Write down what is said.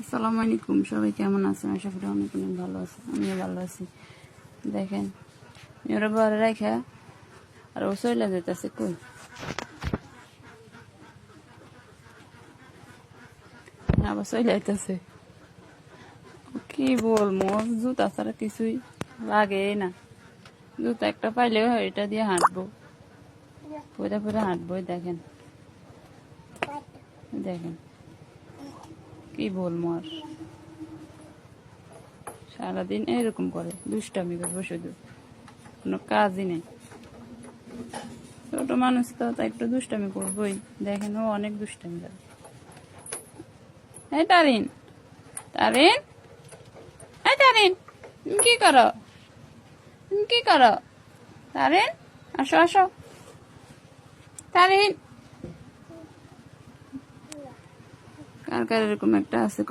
আসসালামু আলাইকুম, সবাই কেমন আছেন? আশা করি অনেক অনেক ভালো আছে। আমিও ভালো আছি। দেখেন ওরা ঘরে রেখা আর ও চলে যেতেছে কই, আবার চলে যাইতেছে। কি বলবো, জুতা ছাড়া কিছুই লাগে না। জুতা একটা পাইলেও এটা দিয়ে হাঁটবো, পরে পরে হাঁটবো। দেখেন দেখেন কি বলবো, আর সারাদিন এরকম করে দুষ্টামি করবো, শুধু কোনো কাজই নেই। ছোট মানুষ তো তাই একটু দুষ্টামি করবোই। দেখেন ও অনেক দুষ্টামি করে। এই তারিন, তারিন, এই তারিন, তুমি কি করো? তুমি কি করো তারিন? আসো আসো তারিন। কার কার এরকম একটা আছে?